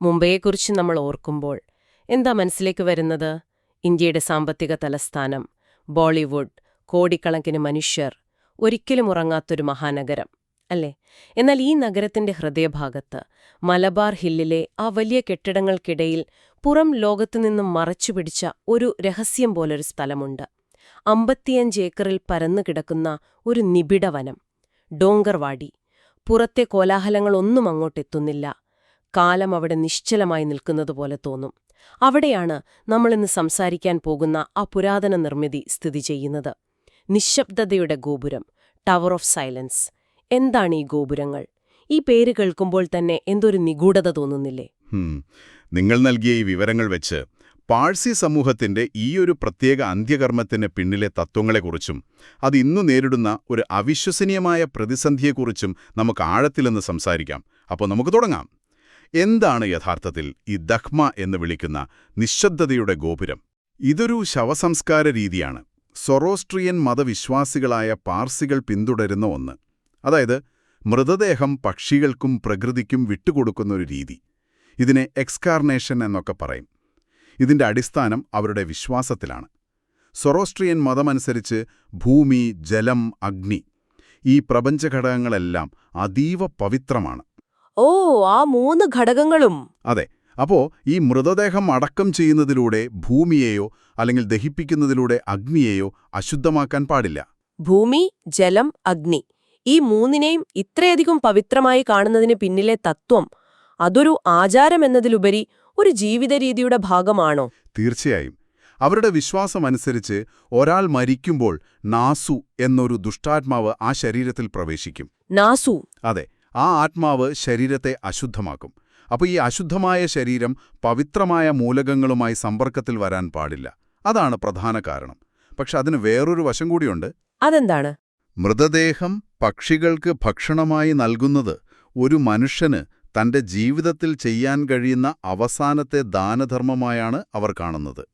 മുംബൈയെക്കുറിച്ച് നമ്മൾ ഓർക്കുമ്പോൾ എന്താ മനസ്സിലേക്ക് വരുന്നത്? ഇന്ത്യയുടെ സാമ്പത്തിക തലസ്ഥാനം, ബോളിവുഡ്, കോടിക്കണക്കിന് മനുഷ്യർ, ഒരിക്കലും ഉറങ്ങാത്തൊരു മഹാനഗരം അല്ലേ? എന്നാൽ ഈ നഗരത്തിന്റെ ഹൃദയഭാഗത്ത് മലബാർ ഹില്ലിലെ ആ വലിയ കെട്ടിടങ്ങൾക്കിടയിൽ പുറം ലോകത്തുനിന്നും മറച്ചുപിടിച്ച ഒരു രഹസ്യം പോലൊരു സ്ഥലമുണ്ട്. 55 ഏക്കറിൽ പരന്നു കിടക്കുന്ന ഒരു നിബിഡ വനം, ഡോങ്കർവാടി. പുറത്തെ കോലാഹലങ്ങളൊന്നും അങ്ങോട്ടെത്തുന്നില്ല. കാലം അവിടെ നിശ്ചലമായി നിൽക്കുന്നതുപോലെ തോന്നും. അവിടെയാണ് നമ്മളിന്ന് സംസാരിക്കാൻ പോകുന്ന ആ പുരാതന നിർമ്മിതി സ്ഥിതി ചെയ്യുന്നത്. നിശ്ശബ്ദതയുടെ ഗോപുരം, ടവർ ഓഫ് സൈലൻസ്. എന്താണ് ഈ ഗോപുരങ്ങൾ? ഈ പേര് കേൾക്കുമ്പോൾ തന്നെ എന്തൊരു നിഗൂഢത തോന്നുന്നില്ലേ? നിങ്ങൾ നൽകിയ ഈ വിവരങ്ങൾ വെച്ച് പാഴ്സി സമൂഹത്തിന്റെ ഈയൊരു പ്രത്യേക അന്ത്യകർമ്മത്തിന് പിന്നിലെ തത്വങ്ങളെക്കുറിച്ചും അത് ഇന്നു നേരിടുന്ന ഒരു അവിശ്വസനീയമായ പ്രതിസന്ധിയെക്കുറിച്ചും നമുക്ക് ആഴത്തിലെന്ന് സംസാരിക്കാം. അപ്പോൾ നമുക്ക് തുടങ്ങാം. എന്താണ് യഥാർത്ഥത്തിൽ ഈ ദഖ്മ എന്ന് വിളിക്കുന്ന നിശ്ശബ്ദതയുടെ ഗോപുരം? ഇതൊരു ശവസംസ്കാര രീതിയാണ്. സൊറോസ്ട്രിയൻ മതവിശ്വാസികളായ പാർസികൾ പിന്തുടരുന്ന ഒന്ന്. അതായത് മൃതദേഹം പക്ഷികൾക്കും പ്രകൃതിക്കും വിട്ടുകൊടുക്കുന്ന ഒരു രീതി. ഇതിനെ എക്സ്കാർനേഷൻ എന്നൊക്കെ പറയും. ഇതിന്റെ അടിസ്ഥാനം അവരുടെ വിശ്വാസത്തിലാണ്. സൊറോസ്ട്രിയൻ മതമനുസരിച്ച് ഭൂമി, ജലം, അഗ്നി, ഈ പ്രപഞ്ചഘടകങ്ങളെല്ലാം അതീവ പവിത്രമാണ്. ഓ, ആ 3 ഘടകങ്ങളും. അതെ. അപ്പോ ഈ മൃതദേഹം അടക്കം ചെയ്യുന്നതിലൂടെ ഭൂമിയെയോ അല്ലെങ്കിൽ ദഹിപ്പിക്കുന്നതിലൂടെ അഗ്നിയെയോ അശുദ്ധമാക്കാൻ പാടില്ല. ഭൂമി, ജലം, അഗ്നി, ഈ 3നെയും ഇത്രയധികം പവിത്രമായി കാണുന്നതിന് പിന്നിലെ തത്വം അതൊരു ആചാരമെന്നതിലുപരി ഒരു ജീവിതരീതിയുടെ ഭാഗമാണോ? തീർച്ചയായും. അവരുടെ വിശ്വാസമനുസരിച്ച് ഒരാൾ മരിക്കുമ്പോൾ നാസു എന്നൊരു ദുഷ്ടാത്മാവ് ആ ശരീരത്തിൽ പ്രവേശിക്കും. നാസു? അതെ. ആ ആത്മാവ് ശരീരത്തെ അശുദ്ധമാക്കും. അപ്പോൾ ഈ അശുദ്ധമായ ശരീരം പവിത്രമായ മൂലകങ്ങളുമായി സമ്പർക്കത്തിൽ വരാൻ പാടില്ല. അതാണ് പ്രധാന കാരണം. പക്ഷെ അതിന് വേറൊരു വശം കൂടിയുണ്ട്. അതെന്താണ്? മൃതദേഹം പക്ഷികൾക്ക് ഭക്ഷണമായി നൽകുന്നത് ഒരു മനുഷ്യന് തന്റെ ജീവിതത്തിൽ ചെയ്യാൻ കഴിയുന്ന അവസാനത്തെ ദാനധർമ്മമായാണ് അവർ കാണുന്നത്.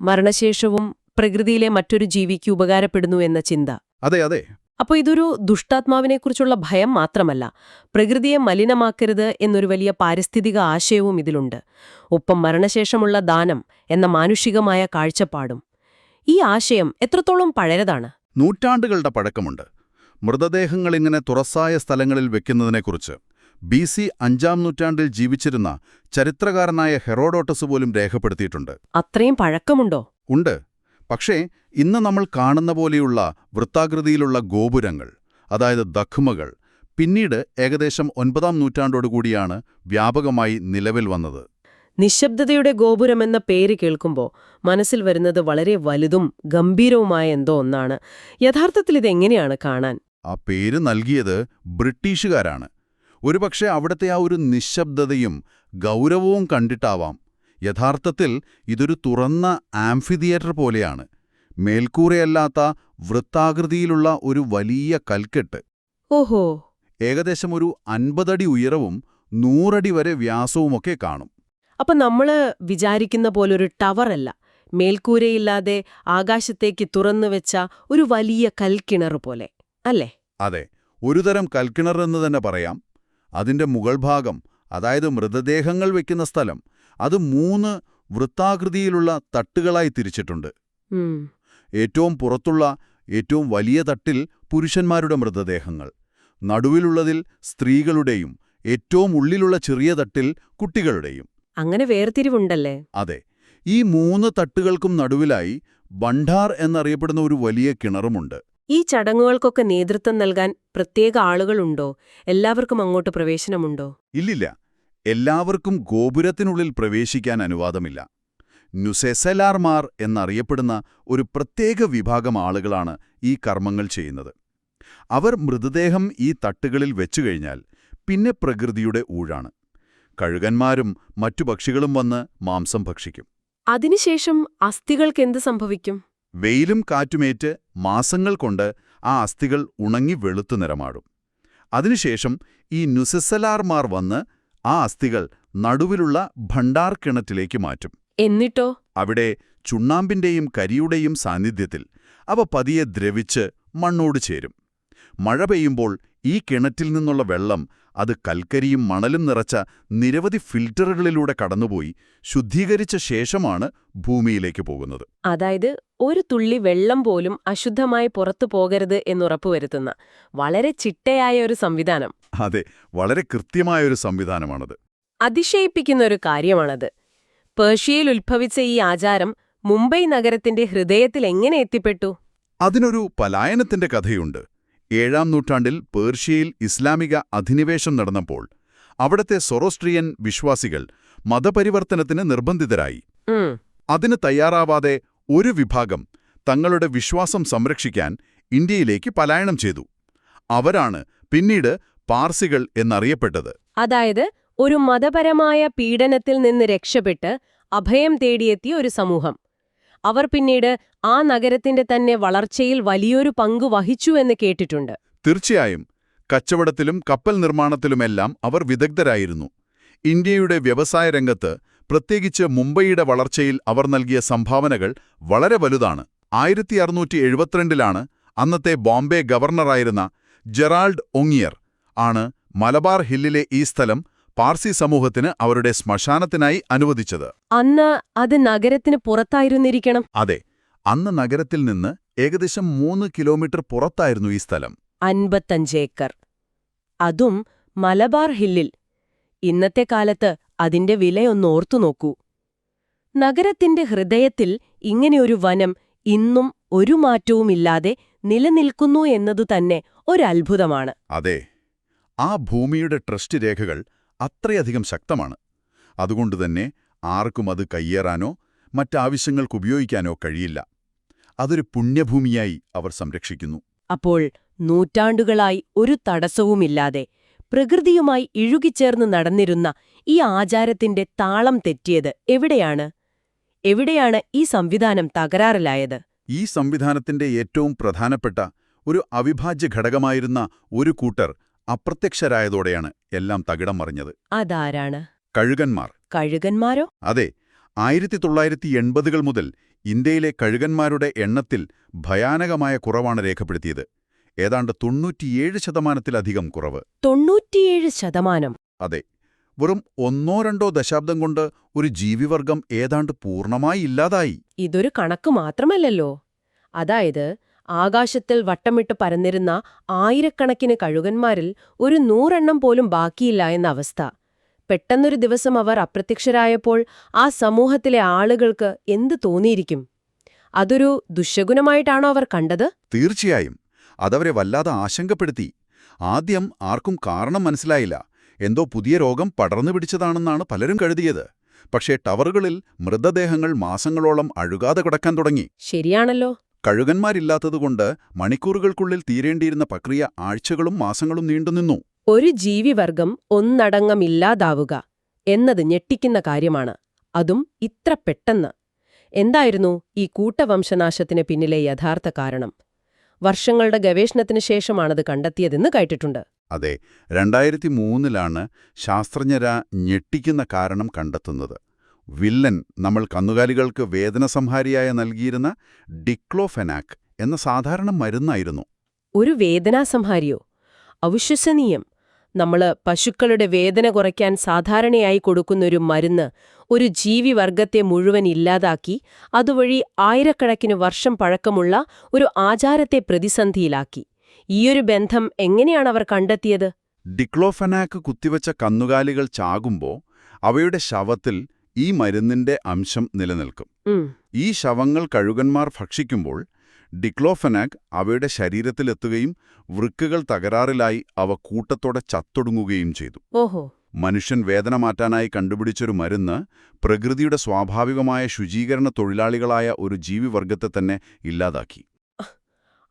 മരണശേഷവും പ്രകൃതിയിലെ മറ്റൊരു ജീവിക്ക് ഉപകാരപ്പെടുന്നു എന്ന ചിന്ത. അതെ അതെ. അപ്പോൾ ഇതൊരു ദുഷ്ടാത്മാവിനെക്കുറിച്ചുള്ള ഭയം മാത്രമല്ല, പ്രകൃതിയെ മലിനമാക്കരുത് എന്നൊരു വലിയ പാരിസ്ഥിതിക ആശയവും ഇതിലുണ്ട്. ഒപ്പം മരണശേഷമുള്ള ദാനം എന്ന മാനുഷികമായ കാഴ്ചപ്പാടും. ഈ ആശയം എത്രത്തോളം പഴയതാണ്? നൂറ്റാണ്ടുകളുടെ പഴക്കമുണ്ട്. മൃതദേഹങ്ങളിങ്ങനെ തുറസായ സ്ഥലങ്ങളിൽ വെക്കുന്നതിനെക്കുറിച്ച് BC 5-ാം നൂറ്റാണ്ടിൽ ജീവിച്ചിരുന്ന ചരിത്രകാരനായ ഹെറോഡോട്ടസ് പോലും രേഖപ്പെടുത്തിയിട്ടുണ്ട്. അത്രയും പഴക്കമുണ്ടോ? ഉണ്ട്. പക്ഷേ ഇന്ന് നമ്മൾ കാണുന്ന പോലെയുള്ള വൃത്താകൃതിയിലുള്ള ഗോപുരങ്ങൾ, അതായത് ദഖ്മകൾ, പിന്നീട് ഏകദേശം 9-ാം നൂറ്റാണ്ടോടുകൂടിയാണ് വ്യാപകമായി നിലവിൽ വന്നത്. നിശബ്ദതയുടെ ഗോപുരം എന്ന പേര് കേൾക്കുമ്പോൾ മനസ്സിൽ വരുന്നത് വളരെ വലുതും ഗംഭീരവുമായ എന്തോ ഒന്നാണ്. യഥാർത്ഥത്തിൽ ഇതെങ്ങനെയാണ് കാണാൻ? ആ പേര് നൽകിയത് ബ്രിട്ടീഷുകാരാണ്. ഒരുപക്ഷെ അവിടുത്തെ ആ ഒരു നിശബ്ദതയും ഗൗരവവും കണ്ടിട്ടാവാം. യഥാർത്ഥത്തിൽ ഇതൊരു തുറന്ന ആംഫിതിയേറ്റർ പോലെയാണ്. മേൽക്കൂരയല്ലാത്ത വൃത്താകൃതിയിലുള്ള ഒരു വലിയ കൽക്കെട്ട്. ഓഹോ. ഏകദേശം ഒരു 50 അടി ഉയരവും 100 അടി വരെ വ്യാസവുമൊക്കെ കാണും. അപ്പൊ നമ്മള് വിചാരിക്കുന്ന പോലൊരു ടവറല്ല, മേൽക്കൂരയില്ലാതെ ആകാശത്തേക്ക് തുറന്നുവെച്ച ഒരു വലിയ കൽക്കിണർ പോലെ അല്ലേ? അതെ, ഒരുതരം കൽക്കിണർ എന്ന് തന്നെ പറയാം. അതിന്റെ മുകൾ ഭാഗം, അതായത് മൃതദേഹങ്ങൾ വെക്കുന്ന സ്ഥലം, അത് 3 വൃത്താകൃതിയിലുള്ള തട്ടുകളായി തിരിച്ചിട്ടുണ്ട്. ഏറ്റവും പുറത്തുള്ള ഏറ്റവും വലിയ തട്ടിൽ പുരുഷന്മാരുടെ മൃതദേഹങ്ങൾ, നടുവിലുള്ളതിൽ സ്ത്രീകളുടെയും ഏറ്റവും ഉള്ളിലുള്ള ചെറിയ തട്ടിൽ കുട്ടികളുടെയും. അങ്ങനെ വേർതിരിവുണ്ടല്ലേ? അതെ. ഈ 3 തട്ടുകൾക്കും നടുവിലായി ഭണ്ഡാർ എന്നറിയപ്പെടുന്ന ഒരു വലിയ കിണറുമുണ്ട്. ഈ ചടങ്ങുകൾക്കൊക്കെ നേതൃത്വം നൽകാൻ പ്രത്യേക ആളുകളുണ്ടോ? എല്ലാവർക്കും അങ്ങോട്ട് പ്രവേശനമുണ്ടോ? ഇല്ലില്ല. എല്ലാവർക്കും ഗോപുരത്തിനുള്ളിൽ പ്രവേശിക്കാൻ അനുവാദമില്ല. നുസെസലാർമാർ എന്നറിയപ്പെടുന്ന ഒരു പ്രത്യേക വിഭാഗം ആളുകളാണ് ഈ കർമ്മങ്ങൾ ചെയ്യുന്നത്. അവർ മൃതദേഹം ഈ തട്ടുകളിൽ വെച്ചുകഴിഞ്ഞാൽ പിന്നെ പ്രകൃതിയുടെ ഊഴാണ്. കഴുകന്മാരും മറ്റു പക്ഷികളും വന്ന് മാംസം ഭക്ഷിക്കും. അതിനുശേഷം അസ്ഥികൾക്കെന്ത് സംഭവിക്കും? വെയിലും കാറ്റുമേറ്റ് മാസങ്ങൾ കൊണ്ട് ആ അസ്ഥികൾ ഉണങ്ങി വെളുത്തു നിറമാടും. അതിനുശേഷം ഈ നുസെസലാർമാർ വന്ന് ആ അസ്ഥികൾ നടുവിലുള്ള ഭണ്ഡാർ കിണറ്റിലേക്ക് മാറ്റും. എന്നിട്ടോ? അവിടെ ചുണ്ണാമ്പിന്റെയും കരിയുടെയും സാന്നിധ്യത്തിൽ അവ പതിയെ ദ്രവിച്ച് മണ്ണോട് ചേരും. മഴ പെയ്യുമ്പോൾ ഈ കിണറ്റിൽ നിന്നുള്ള വെള്ളം അത് കൽക്കരിയും മണലും നിറച്ച നിരവധി ഫിൽറ്ററുകളിലൂടെ കടന്നുപോയി ശുദ്ധീകരിച്ച ശേഷമാണ് ഭൂമിയിലേക്ക് പോകുന്നത്. അതായത് ഒരു തുള്ളി വെള്ളം പോലും അശുദ്ധമായി പുറത്തു പോകരുത് എന്നുറപ്പുവരുത്തുന്ന വളരെ ചിട്ടയായ ഒരു സംവിധാനം. അതെ, വളരെ കൃത്യമായൊരു സംവിധാനമാണത്. അതിശയിപ്പിക്കുന്ന ഒരു കാര്യമാണത്. പേർഷ്യയിൽ ഉത്ഭവിച്ച ഈ ആചാരം മുംബൈ നഗരത്തിന്റെ ഹൃദയത്തിൽ എങ്ങനെ എത്തിപ്പെട്ടു? അതിനൊരു പലായനത്തിന്റെ കഥയുണ്ട്. 7-ാം നൂറ്റാണ്ടിൽ പേർഷ്യയിൽ ഇസ്ലാമിക അധിനിവേശം നടന്നപ്പോൾ അവിടത്തെ സൊറോസ്ട്രിയൻ വിശ്വാസികൾ മതപരിവർത്തനത്തിന് നിർബന്ധിതരായി. അതിന് തയ്യാറാവാതെ ഒരു വിഭാഗം തങ്ങളുടെ വിശ്വാസം സംരക്ഷിക്കാൻ ഇന്ത്യയിലേക്ക് പലായനം ചെയ്തു. അവരാണ് പിന്നീട് പാർസികൾ എന്നറിയപ്പെട്ടത്. അതായത് ഒരു മതപരമായ പീഡനത്തിൽ നിന്ന് രക്ഷപ്പെട്ട് അഭയം തേടിയെത്തിയ ഒരു സമൂഹം. അവർ പിന്നീട് ആ നഗരത്തിന്റെ തന്നെ വളർച്ചയിൽ വലിയൊരു പങ്കു വഹിച്ചു എന്ന് കേട്ടിട്ടുണ്ട്. തീർച്ചയായും. കച്ചവടത്തിലും കപ്പൽ നിർമ്മാണത്തിലുമെല്ലാം അവർ വിദഗ്ധരായിരുന്നു. ഇന്ത്യയുടെ വ്യവസായ രംഗത്ത്, പ്രത്യേകിച്ച് മുംബൈയുടെ വളർച്ചയിൽ അവർ നൽകിയ സംഭാവനകൾ വളരെ വലുതാണ്. 1672-ലാണ് അന്നത്തെ ബോംബെ ഗവർണറായിരുന്ന ജെറാൾഡ് ഒങ്ങിയർ ആണ് മലബാർ ഹില്ലിലെ ഈ സ്ഥലം പാർസി സമൂഹത്തിന് അവരുടെ ശ്മശാനത്തിനായി അനുവദിച്ചത്. അന്ന് അത് നഗരത്തിന് പുറത്തായിരുന്നിരിക്കണം. അതെ, അന്ന് നഗരത്തിൽ നിന്ന് ഏകദേശം 3 കിലോമീറ്റർ പുറത്തായിരുന്നു ഈ സ്ഥലം. 55 ഏക്കർ. അതും മലബാർ ഹില്ലിൽ. ഇന്നത്തെ കാലത്ത് അതിന്റെ വിലയൊന്ന് ഓർത്തുനോക്കൂ. നഗരത്തിന്റെ ഹൃദയത്തിൽ ഇങ്ങനെയൊരു വനം ഇന്നും ഒരു മാറ്റവുമില്ലാതെ നിലനിൽക്കുന്നു എന്നതുതന്നെ ഒരത്ഭുതമാണ്. അതെ, ആ ഭൂമിയുടെ ട്രസ്റ്റ് രേഖകൾ അത്രയധികം ശക്തമാണ്. അതുകൊണ്ടുതന്നെ ആർക്കും അത് കയ്യേറാനോ മറ്റാവശ്യങ്ങൾക്കുപയോഗിക്കാനോ കഴിയില്ല. അതൊരു പുണ്യഭൂമിയായി അവർ സംരക്ഷിക്കുന്നു. അപ്പോൾ നൂറ്റാണ്ടുകളായി ഒരു തടസ്സവുമില്ലാതെ പ്രകൃതിയുമായി ഇഴുകിച്ചേർന്ന് നടന്നിരുന്ന ഈ ആചാരത്തിന്റെ താളം തെറ്റിയത് എവിടെയാണ്? എവിടെയാണ് ഈ സംവിധാനം തകരാറിലായത്? ഈ സംവിധാനത്തിന്റെ ഏറ്റവും പ്രധാനപ്പെട്ട ഒരു അവിഭാജ്യ ഘടകമായിരുന്ന ഒരു കൂട്ടർ അപ്രത്യക്ഷരായതോടെയാണ് എല്ലാം തകിടം മറിഞ്ഞത്. അതാരാണ്? കഴുകന്മാർ. കഴുകന്മാരോ? അതെ, 1980-കൾ മുതൽ ഇന്ത്യയിലെ കഴുകന്മാരുടെ എണ്ണത്തിൽ ഭയാനകമായ കുറവാണ് രേഖപ്പെടുത്തിയത്. ഏതാണ്ട് 97% കുറവ്. 97%? അതെ, വെറും 1-2 ദശാബ്ദം കൊണ്ട് ഒരു ജീവിവർഗം ഏതാണ്ട് പൂർണ്ണമായി ഇല്ലാതായി. ഇതൊരു കണക്ക് മാത്രമല്ലല്ലോ. അതായത് ആകാശത്തിൽ വട്ടമിട്ട് പരന്നിരുന്ന ആയിരക്കണക്കിന് കഴുകന്മാരിൽ ഒരു 100 പോലും ബാക്കിയില്ല എന്ന അവസ്ഥ. പെട്ടെന്നൊരു ദിവസം അവർ അപ്രത്യക്ഷരായപ്പോൾ ആ സമൂഹത്തിലെ ആളുകൾക്ക് എന്ത് തോന്നിയിരിക്കും? അതൊരു ദുശ്ശകുനമായിട്ടാണോ അവർ കണ്ടത്? തീർച്ചയായും. അതവരെ വല്ലാതെ ആശങ്കപ്പെടുത്തി. ആദ്യം ആർക്കും കാരണം മനസ്സിലായില്ല. എന്തോ പുതിയ രോഗം പടർന്നു പിടിച്ചതാണെന്നാണ് പലരും കരുതിയത്. പക്ഷേ ടവറുകളിൽ മൃതദേഹങ്ങൾ മാസങ്ങളോളം അഴുകാതെ കിടക്കാൻ തുടങ്ങി. ശരിയാണല്ലോ. കഴുകന്മാരില്ലാത്തതുകൊണ്ട് മണിക്കൂറുകൾക്കുള്ളിൽ തീരേണ്ടിയിരുന്ന പ്രക്രിയ ആഴ്ചകളും മാസങ്ങളും നീണ്ടുനിന്നു. ഒരു ജീവിവർഗം ഒന്നടങ്കമില്ലാതാവുക എന്നത് ഞെട്ടിക്കുന്ന കാര്യമാണ്. അതും ഇത്ര പെട്ടെന്ന്. എന്തായിരുന്നു ഈ കൂട്ടവംശനാശത്തിന് പിന്നിലെ യഥാർത്ഥ കാരണം? വർഷങ്ങളുടെ ഗവേഷണത്തിന് ശേഷമാണത് കണ്ടെത്തിയതെന്ന് കേട്ടിട്ടുണ്ട്. അതെ, 2003-ലാണ് ശാസ്ത്രജ്ഞരാ ഞെട്ടിക്കുന്ന കാരണം കണ്ടെത്തുന്നത്. വില്ലൻ നമ്മൾ കന്നുകാലികൾക്ക് വേദനസംഹാരിയായി നൽകിയിരുന്ന ഡിക്ലോഫെനാക് എന്ന സാധാരണ മരുന്നായിരുന്നു. ഒരു വേദനാസംഹാരിയോ? അവിശ്വസനീയം. നമ്മള് പശുക്കളുടെ വേദന കുറയ്ക്കാൻ സാധാരണയായി കൊടുക്കുന്നൊരു മരുന്ന് ഒരു ജീവിവർഗത്തെ മുഴുവൻ ഇല്ലാതാക്കി, അതുവഴി ആയിരക്കണക്കിന് വർഷം പഴക്കമുള്ള ഒരു ആചാരത്തെ പ്രതിസന്ധിയിലാക്കി. ഈയൊരു ബന്ധം എങ്ങനെയാണ് അവർ കണ്ടെത്തിയത്? ഡിക്ലോഫെനാക് കുത്തിവച്ച കന്നുകാലികൾ ചാകുമ്പോൾ അവയുടെ ശവത്തിൽ ഈ മരുന്നിന്റെ അംശം നിലനിൽക്കും. ഈ ശവങ്ങൾ കഴുകന്മാർ ഭക്ഷിക്കുമ്പോൾ ഡിക്ലോഫെനാക് അവയുടെ ശരീരത്തിലെത്തുകയും വൃക്കകൾ തകരാറിലായി അവ കൂട്ടത്തോടെ ചത്തൊടുങ്ങുകയും ചെയ്തു. ഓഹോ. മനുഷ്യൻ വേദന മാറ്റാനായി കണ്ടുപിടിച്ചൊരു മരുന്ന് പ്രകൃതിയുടെ സ്വാഭാവികമായ ശുചീകരണ തൊഴിലാളികളായ ഒരു ജീവിവർഗത്തെ തന്നെ ഇല്ലാതാക്കി.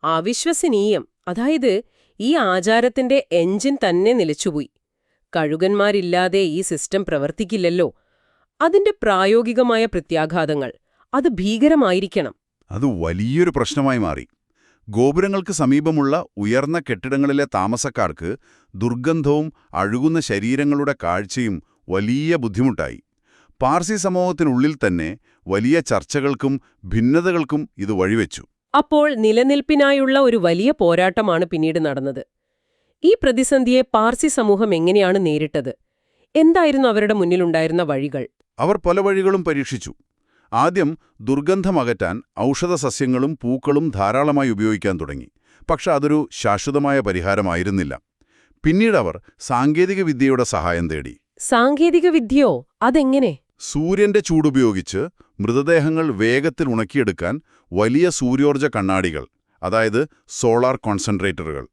അവിശ്വസനീയം. അതായത് ഈ ആചാരത്തിന്റെ എഞ്ചിൻ തന്നെ നിലച്ചുപോയി. കഴുകന്മാരില്ലാതെ ഈ സിസ്റ്റം പ്രവർത്തിക്കില്ലല്ലോ. അതിന്റെ പ്രായോഗികമായ പ്രത്യാഘാതങ്ങൾ അത് ഭീകരമായിരിക്കണം. അത് വലിയൊരു പ്രശ്നമായി മാറി. ഗോപുരങ്ങൾക്ക് സമീപമുള്ള ഉയർന്ന കെട്ടിടങ്ങളിലെ താമസക്കാർക്ക് ദുർഗന്ധവും അഴുകുന്ന ശരീരങ്ങളുടെ കാഴ്ചയും വലിയ ബുദ്ധിമുട്ടായി. പാർസി സമൂഹത്തിനുള്ളിൽ തന്നെ വലിയ ചർച്ചകൾക്കും ഭിന്നതകൾക്കും ഇത് വഴിവെച്ചു. അപ്പോൾ നിലനിൽപ്പിനായുള്ള ഒരു വലിയ പോരാട്ടമാണ് പിന്നീട് നടന്നത്. ഈ പ്രതിസന്ധിയെ പാർസി സമൂഹം എങ്ങനെയാണ് നേരിട്ടത്? എന്തായിരുന്നു അവരുടെ മുന്നിലുണ്ടായിരുന്ന വഴികൾ? അവർ പല വഴികളും പരീക്ഷിച്ചു. ആദ്യം ദുർഗന്ധമകറ്റാൻ ഔഷധസസ്യങ്ങളും പൂക്കളും ധാരാളമായി ഉപയോഗിക്കാൻ തുടങ്ങി. പക്ഷെ അതൊരു ശാശ്വതമായ പരിഹാരമായിരുന്നില്ല. പിന്നീടവർ സാങ്കേതികവിദ്യയുടെ സഹായം തേടി. സാങ്കേതികവിദ്യയോ? അതെങ്ങനെ? സൂര്യന്റെ ചൂടുപയോഗിച്ച് മൃതദേഹങ്ങൾ വേഗത്തിൽ ഉണക്കിയെടുക്കാൻ വലിയ സൂര്യോർജ്ജ കണ്ണാടികൾ, അതായത് സോളാർ കോൺസെൻട്രേറ്ററുകൾ,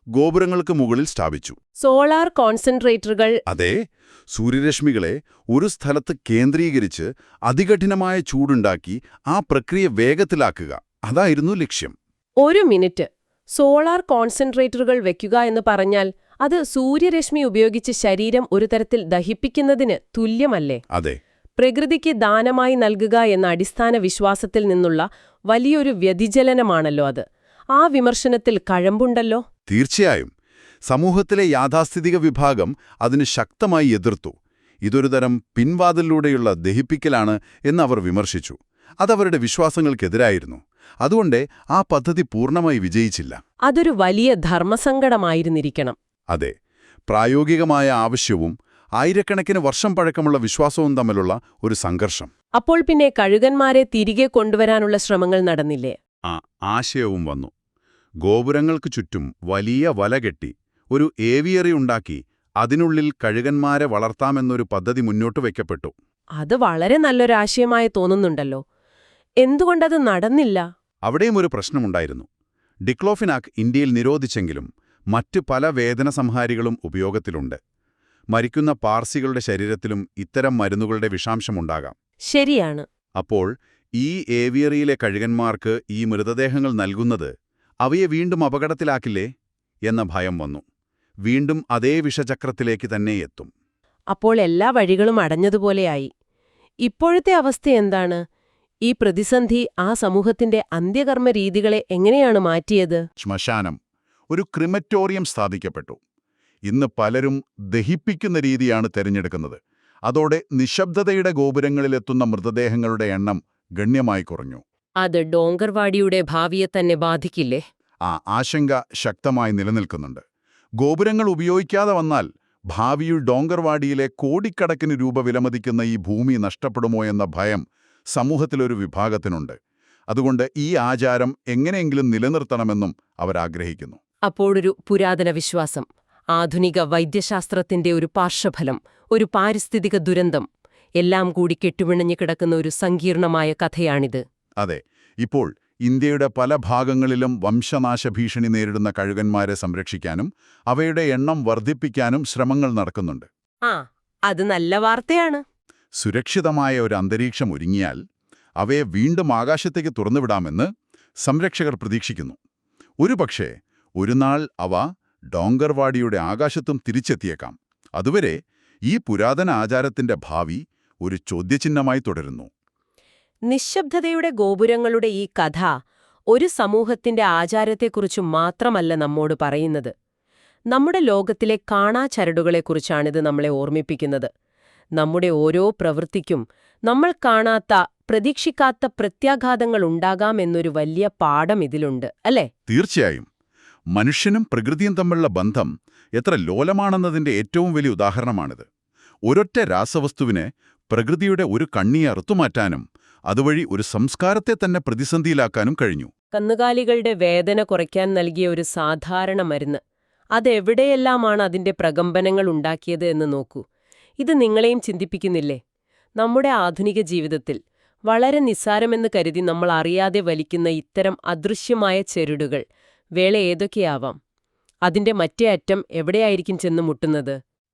ഗോപുരങ്ങൾക്ക് മുകളിൽ സ്ഥാപിച്ചു. സോളാർ കോൺസെൻട്രേറ്ററുകൾ? അതെ, സൂര്യരശ്മികളെ ഒരു സ്ഥലത്ത് കേന്ദ്രീകരിച്ച് അതികഠിനമായ ചൂടുണ്ടാക്കി ആ പ്രക്രിയ വേഗത്തിലാക്കുക, അതായിരുന്നു ലക്ഷ്യം. ഒരു മിനിറ്റ്, സോളാർ കോൺസെൻട്രേറ്ററുകൾ വെക്കുക എന്ന് പറഞ്ഞാൽ അത് സൂര്യരശ്മി ഉപയോഗിച്ച് ശരീരം ഒരു തരത്തിൽ ദഹിപ്പിക്കുന്നതിന് തുല്യമല്ലേ? അതെ. പ്രകൃതിക്ക് ദാനമായി നൽകുക എന്ന അടിസ്ഥാന വിശ്വാസത്തിൽ നിന്നുള്ള വലിയൊരു വ്യതിചലനമാണല്ലോ അത്. ആ വിമർശനത്തിൽ കഴമ്പുണ്ടല്ലോ. തീർച്ചയായും. സമൂഹത്തിലെ യാഥാസ്ഥിതിക വിഭാഗം അതിന് ശക്തമായി എതിർത്തു. ഇതൊരു തരം പിൻവാതിലൂടെയുള്ള ദഹിപ്പിക്കലാണ് എന്നവർ വിമർശിച്ചു. അതവരുടെ വിശ്വാസങ്ങൾക്കെതിരായിരുന്നു. അതുകൊണ്ട് ആ പദ്ധതി പൂർണ്ണമായി വിജയിച്ചില്ല. അതൊരു വലിയ ധർമ്മസങ്കടമായിരുന്നിരിക്കണം. അതെ. പ്രായോഗികമായ ആവശ്യവും ആയിരക്കണക്കിന് വർഷം പഴക്കമുള്ള വിശ്വാസവും തമ്മിലുള്ള ഒരു സംഘർഷം. അപ്പോൾ പിന്നെ കഴുകന്മാരെ തിരികെ കൊണ്ടുവരാനുള്ള ശ്രമങ്ങൾ നടന്നില്ലേ? ആ ആശയവും വന്നു. ഗോപുരങ്ങൾക്ക് ചുറ്റും വലിയ വല കെട്ടി ഒരു ഏവിയറി ഉണ്ടാക്കി അതിനുള്ളിൽ കഴുകന്മാരെ വളർത്താമെന്നൊരു പദ്ധതി മുന്നോട്ട് വയ്ക്കപ്പെട്ടു. അത് വളരെ നല്ലൊരാശയമായി തോന്നുന്നുണ്ടല്ലോ. എന്തുകൊണ്ടത് നടന്നില്ല? അവിടെയും ഒരു പ്രശ്നമുണ്ടായിരുന്നു. ഡിക്ലോഫിനാക് ഇന്ത്യയിൽ നിരോധിച്ചെങ്കിലും മറ്റ് പല വേദനസംഹാരികളും ഉപയോഗത്തിലുണ്ട്. മരിക്കുന്ന പാർസികളുടെ ശരീരത്തിലും ഇത്തരം മരുന്നുകളുടെ വിഷാംശമുണ്ടാകാം. ശരിയാണ്. അപ്പോൾ ഈ ഏവിയറിയിലെ കഴുകന്മാർക്ക് ഈ മൃതദേഹങ്ങൾ നൽകുന്നത് അവയെ വീണ്ടും അപകടത്തിലാക്കില്ലേ എന്ന ഭയം വന്നു. വീണ്ടും അതേ വിഷചക്രത്തിലേക്ക് തന്നെ എത്തും. അപ്പോൾ എല്ലാ വഴികളും അടഞ്ഞതുപോലെയായി. ഇപ്പോഴത്തെ അവസ്ഥ എന്താണ്? ഈ പ്രതിസന്ധി ആ സമൂഹത്തിന്റെ അന്ത്യകർമ്മ രീതികളെ എങ്ങനെയാണ് മാറ്റിയത്? ശ്മശാനം, ഒരു ക്രിമറ്റോറിയം സ്ഥാപിക്കപ്പെട്ടു. ഇന്ന് പലരും ദഹിപ്പിക്കുന്ന രീതിയാണ് തിരഞ്ഞെടുക്കുന്നത്. അതോടെ നിശബ്ദതയുടെ ഗോപുരങ്ങളിലെത്തുന്ന മൃതദേഹങ്ങളുടെ എണ്ണം ഗണ്യമായി കുറഞ്ഞു. അത് ഡോങ്കർവാഡിയുടെ ഭാവിയെ തന്നെ ബാധിക്കില്ലേ? ആ ആശങ്ക ശക്തമായി നിലനിൽക്കുന്നുണ്ട്. ഗോപുരങ്ങൾ ഉപയോഗിക്കാതെ വന്നാൽ ഭാവിയിൽ ഡോങ്കർവാഡിയിലെ കോടിക്കണക്കിന് രൂപ വിലമതിക്കുന്ന ഈ ഭൂമി നഷ്ടപ്പെടുമോ എന്ന ഭയം സമൂഹത്തിലൊരു വിഭാഗത്തിനുണ്ട്. അതുകൊണ്ട് ഈ ആചാരം എങ്ങനെയെങ്കിലും നിലനിർത്തണമെന്നും അവരാഗ്രഹിക്കുന്നു. അപ്പോഴൊരു പുരാതന വിശ്വാസം, ആധുനിക വൈദ്യശാസ്ത്രത്തിന്റെ ഒരു പാർശ്വഫലം, ഒരു പാരിസ്ഥിതിക ദുരന്തം, എല്ലാം കൂടി കെട്ടുപിണഞ്ഞു കിടക്കുന്ന ഒരു സങ്കീർണമായ കഥയാണിത്. അതെ. ഇപ്പോൾ ഇന്ത്യയുടെ പല ഭാഗങ്ങളിലും വംശനാശഭീഷണി നേരിടുന്ന കഴുകന്മാരെ സംരക്ഷിക്കാനും അവയുടെ എണ്ണം വർദ്ധിപ്പിക്കാനും ശ്രമങ്ങൾ നടക്കുന്നുണ്ട്. അത് നല്ല വാർത്തയാണ്. സുരക്ഷിതമായ ഒരു അന്തരീക്ഷം ഒരുങ്ങിയാൽ അവയെ വീണ്ടും ആകാശത്തേക്ക് തുറന്നുവിടാമെന്ന് സംരക്ഷകർ പ്രതീക്ഷിക്കുന്നു. ഒരുപക്ഷേ ഒരുനാൾ അവ ഡോങ്കർവാഡിയുടെ ആകാശത്തും തിരിച്ചെത്തിയേക്കാം. അതുവരെ ഈ പുരാതന ആചാരത്തിന്റെ ഭാവി ഒരു ചോദ്യചിഹ്നമായി തുടരുന്നു. നിശ്ശബ്ദതയുടെ ഗോപുരങ്ങളുടെ ഈ കഥ ഒരു സമൂഹത്തിന്റെ ആചാരത്തെക്കുറിച്ചു മാത്രമല്ല നമ്മോട് പറയുന്നത്. നമ്മുടെ ലോകത്തിലെ കാണാചരടുകളെക്കുറിച്ചാണിത് നമ്മളെ ഓർമ്മിപ്പിക്കുന്നത്. നമ്മുടെ ഓരോ പ്രവൃത്തിക്കും നമ്മൾ കാണാത്ത, പ്രതീക്ഷിക്കാത്ത പ്രത്യാഘാതങ്ങൾ ഉണ്ടാകാമെന്നൊരു വലിയ പാഠം ഇതിലുണ്ട്, അല്ലേ? തീർച്ചയായും. മനുഷ്യനും പ്രകൃതിയും തമ്മിലുള്ള ബന്ധം എത്ര ലോലമാണെന്നതിന്റെ ഏറ്റവും വലിയ ഉദാഹരണമാണിത്. ഒരൊറ്റ രാസവസ്തുവിനെ പ്രകൃതിയുടെ ഒരു കണ്ണിയെ അറുത്തുമാറ്റാനും അതുവഴി ഒരു സംസ്കാരത്തെ തന്നെ പ്രതിസന്ധിയിലാക്കാനും കഴിഞ്ഞു. കന്നുകാലികളുടെ വേദന കുറയ്ക്കാൻ നൽകിയ ഒരു സാധാരണ മരുന്ന്, അതെവിടെയെല്ലാമാണ് അതിന്റെ പ്രകമ്പനങ്ങൾ ഉണ്ടാക്കിയത് എന്ന് നോക്കൂ. ഇത് നിങ്ങളെയും ചിന്തിപ്പിക്കുന്നില്ലേ? നമ്മുടെ ആധുനിക ജീവിതത്തിൽ വളരെ നിസ്സാരമെന്ന് കരുതി നമ്മൾ അറിയാതെ വലിക്കുന്ന ഇത്തരം അദൃശ്യമായ ചരടുകൾ വേള ഏതൊക്കെയാവാം? അതിന്റെ മറ്റേ അറ്റം എവിടെയായിരിക്കും ചെന്ന് മുട്ടുന്നത്?